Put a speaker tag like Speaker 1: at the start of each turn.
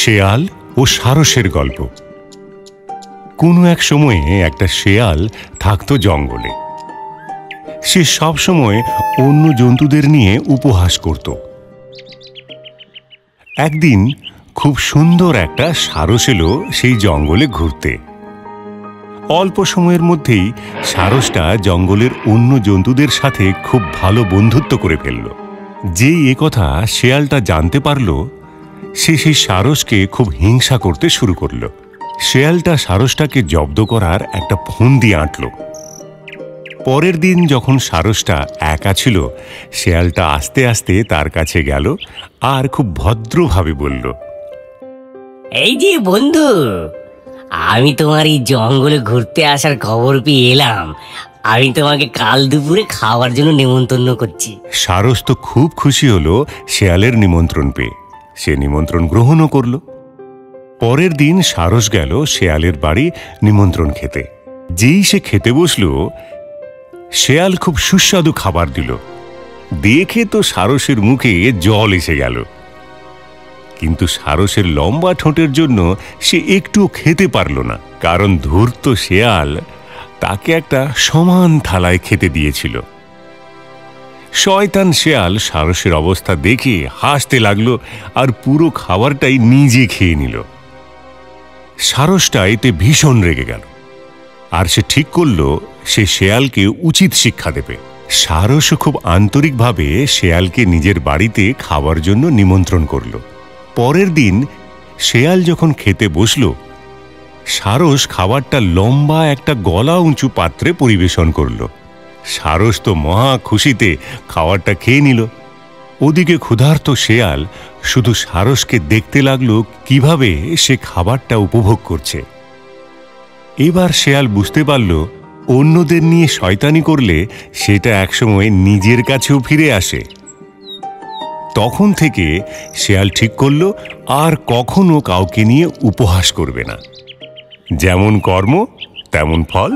Speaker 1: শেয়াল ও সারসের গল্প। কোনো এক সময়ে একটা শেয়াল থাকতো জঙ্গলে। সে সব সময় অন্য জন্তুদের নিয়ে উপহাস করত। একদিন খুব সুন্দর একটা সারস এলো সেই জঙ্গলে ঘুরতে। অল্প সময়ের মধ্যেই সারসটা জঙ্গলের অন্য জন্তুদের সাথে খুব ভালো বন্ধুত্ব করে ফেলল। যেই একথা শেয়ালটা জানতে পারল, সে সেই সারসকে খুব হিংসা করতে শুরু করল। শেয়ালটা সারসটাকে জব্দ করার একটা ফন্দি আঁটল। পরের দিন যখন সারসটা একা ছিল, শেয়ালটা আস্তে আস্তে তার কাছে গেল আর খুব ভদ্রভাবে বলল,
Speaker 2: এই যে বন্ধু, আমি তোমার এই জঙ্গলে ঘুরতে আসার খবর পেয়ে এলাম। আমি তোমাকে কাল দুপুরে খাওয়ার জন্য নেমন্তন্ন করছি।
Speaker 1: সারস তো খুব খুশি হলো শেয়ালের নিমন্ত্রণ পেয়ে। সে নিমন্ত্রণ গ্রহণও করল। পরের দিন সারস গেল শেয়ালের বাড়ি নিমন্ত্রণ খেতে। যেই সে খেতে বসল, শেয়াল খুব সুস্বাদু খাবার দিল। দেখে তো সারসের মুখে জল এসে গেল। কিন্তু সারসের লম্বা ঠোঁটের জন্য সে একটুও খেতে পারল না, কারণ ধূর্ত শেয়াল তাকে একটা সমান থালায় খেতে দিয়েছিল। শয়তান শেয়াল সারসের অবস্থা দেখে হাসতে লাগলো আর পুরো খাবারটাই নিজে খেয়ে নিল। সারসটা এতে ভীষণ রেগে গেল আর সে ঠিক করল সে শেয়ালকে উচিত শিক্ষা দেবে। সারসও খুব আন্তরিকভাবে শেয়ালকে নিজের বাড়িতে খাওয়ার জন্য নিমন্ত্রণ করল। পরের দিন শেয়াল যখন খেতে বসল, সারস খাবারটা লম্বা একটা গলা উঁচু পাত্রে পরিবেশন করল। সারস তো মহা খুশিতে খাবারটা খেয়ে নিল। ওদিকে ক্ষুধার্ত শেয়াল শুধু সারসকে দেখতে লাগলো কিভাবে সে খাবারটা উপভোগ করছে। এবার শেয়াল বুঝতে পারল অন্যদের নিয়ে শয়তানি করলে সেটা একসময় নিজের কাছেও ফিরে আসে। তখন থেকে শেয়াল ঠিক করল আর কখনো কাউকে নিয়ে উপহাস করবে না। যেমন কর্ম তেমন ফল।